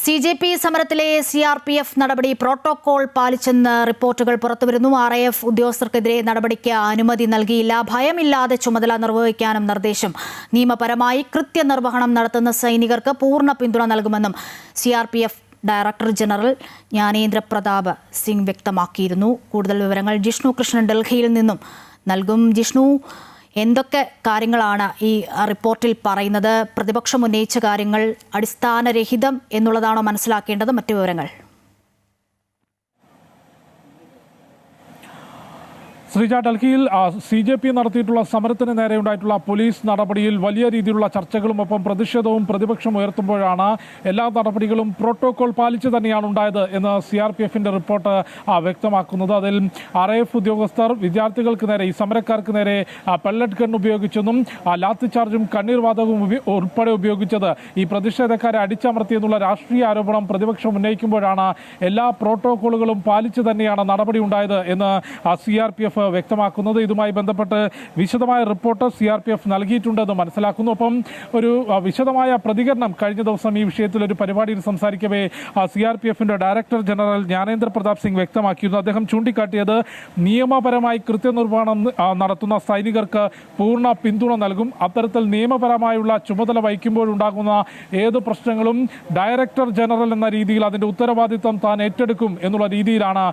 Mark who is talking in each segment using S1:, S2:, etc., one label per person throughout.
S1: CJP സമരത്തിലെ CRPF നടപടി protocol പാലിച്ചെന്ന് റിപ്പോർട്ടുകൾ പുറത്തുവരുന്നു. RAF ഉദ്യോഗസ്ഥർക്കെതിരെ നടപടിക്ക് അനുമതി നൽകിയില്ല. ഭയമില്ലാതെ ചുമതല നിർവഹിക്കാനും നിർദ്ദേശം. നിയമപരമായി കൃത്യനിർവഹണം നടത്തുന്ന സൈനികർക്ക് പൂർണ്ണ പിന്തുണ നൽകുമെന്നും CRPF director general Gyanendra Pratap Singh വ്യക്തമാക്കിയിരുന്നു. കൂടുതൽ വിവരങ്ങൾ ജിഷ്ണു കൃഷ്ണൻ ഡൽഹിയിൽ നിന്നും നൽകും. ജിഷ്ണു, എന്തൊക്കെ കാര്യങ്ങളാണ് ഈ റിപ്പോർട്ടിൽ പറയുന്നത്? പ്രതിപക്ഷം ഉന്നയിച്ച കാര്യങ്ങൾ അടിസ്ഥാനരഹിതം എന്നുള്ളതാണോ മനസ്സിലാക്കേണ്ടത്? മറ്റു വിവരങ്ങൾ?
S2: ശ്രീജ, ഡൽഹിയിൽ CJP നടത്തിയിട്ടുള്ള സമരത്തിന് നേരെയുണ്ടായിട്ടുള്ള പോലീസ് നടപടിയിൽ വലിയ രീതിയിലുള്ള ചർച്ചകളും ഒപ്പം പ്രതിഷേധവും പ്രതിപക്ഷം ഉയർത്തുമ്പോഴാണ് എല്ലാ നടപടികളും പ്രോട്ടോകോൾ പാലിച്ച് തന്നെയാണ് ഉണ്ടായത് എന്ന് CRPFന്റെ റിപ്പോർട്ട് വ്യക്തമാക്കുന്നത്. അതിൽ RAF ഉദ്യോഗസ്ഥർ വിദ്യാർത്ഥികൾക്ക് നേരെ, ഈ സമരക്കാർക്ക് നേരെ പെല്ലറ്റ് ഗൺ ഉപയോഗിച്ചെന്നും ലാത്തി ചാർജും കണ്ണീർ വാതകവും ഉൾപ്പെടെ ഉപയോഗിച്ചത് ഈ പ്രതിഷേധക്കാരെ അടിച്ചമർത്തിയെന്നുള്ള രാഷ്ട്രീയ ആരോപണം പ്രതിപക്ഷം ഉന്നയിക്കുമ്പോഴാണ് എല്ലാ പ്രോട്ടോകോളുകളും പാലിച്ച് തന്നെയാണ് നടപടി ഉണ്ടായത് എന്ന് CRPF വ്യക്തമാക്കുന്നത്. ഇതുമായി ബന്ധപ്പെട്ട് വിശദമായ റിപ്പോർട്ട് CRPF നൽകിയിട്ടുണ്ടെന്ന് മനസ്സിലാക്കുന്നു. ഒപ്പം ഒരു വിശദമായ പ്രതികരണം കഴിഞ്ഞ ദിവസം ഈ വിഷയത്തിൽ ഒരു പരിപാടിയിൽ സംസാരിക്കവേ CRPFന്റെ ഡയറക്ടർ ജനറൽ ജ്ഞാനേന്ദ്ര പ്രതാപ് സിംഗ് വ്യക്തമാക്കിയിരുന്നു. അദ്ദേഹം ചൂണ്ടിക്കാട്ടിയത് നിയമപരമായി കൃത്യനിർവഹണം നടത്തുന്ന സൈനികർക്ക് പൂർണ്ണ പിന്തുണ നൽകും. അത്തരത്തിൽ നിയമപരമായുള്ള ചുമതല വഹിക്കുമ്പോഴുണ്ടാകുന്ന ഏത് പ്രശ്നങ്ങളും ഡയറക്ടർ ജനറൽ എന്ന രീതിയിൽ അതിന്റെ ഉത്തരവാദിത്തം താൻ ഏറ്റെടുക്കും എന്നുള്ള രീതിയിലാണ്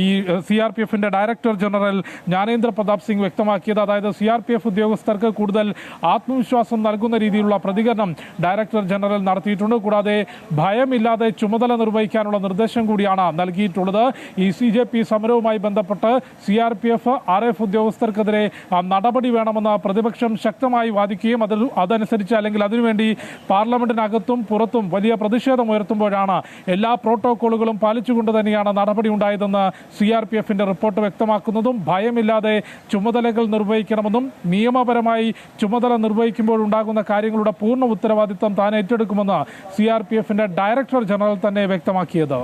S2: ഈ CRPFന്റെ ഡയറക്ടർ ജനറൽ ജ്ഞാനേന്ദ്ര പ്രതാപ് സിംഗ് വ്യക്തമാക്കിയത്. അതായത് CRPF ഉദ്യോഗസ്ഥർക്ക് കൂടുതൽ ആത്മവിശ്വാസം നൽകുന്ന രീതിയിലുള്ള പ്രതികരണം ഡയറക്ടർ ജനറൽ നടത്തിയിട്ടുണ്ട്. കൂടാതെ ഭയമില്ലാതെ ചുമതല നിർവഹിക്കാനുള്ള നിർദ്ദേശം കൂടിയാണ് നൽകിയിട്ടുള്ളത്. ഈ CJP സമരവുമായി ബന്ധപ്പെട്ട് CRPF RAF ഉദ്യോഗസ്ഥർക്കെതിരെ നടപടി വേണമെന്ന് പ്രതിപക്ഷം ശക്തമായി വാദിക്കുകയും അതനുസരിച്ച് അല്ലെങ്കിൽ അതിനുവേണ്ടി പാർലമെന്റിനകത്തും പുറത്തും വലിയ പ്രതിഷേധം ഉയർത്തുമ്പോഴാണ് എല്ലാ പ്രോട്ടോകോളുകളും പാലിച്ചുകൊണ്ട് തന്നെയാണ് നടപടി ഉണ്ടായതെന്ന് CRPFന്റെ റിപ്പോർട്ട് വ്യക്തമാക്കുന്നതും ഭയമില്ലാതെ ചുമതലകൾ നിർവഹിക്കണമെന്നും നിയമപരമായി ചുമതല നിർവഹിക്കുമ്പോൾ ഉണ്ടാകുന്ന കാര്യങ്ങളുടെ പൂർണ്ണ ഉത്തരവാദിത്തം താൻ ഏറ്റെടുക്കുമെന്ന് CRPFന്റെ ഡയറക്ടർ ജനറൽ തന്നെ വ്യക്തമാക്കിയത്.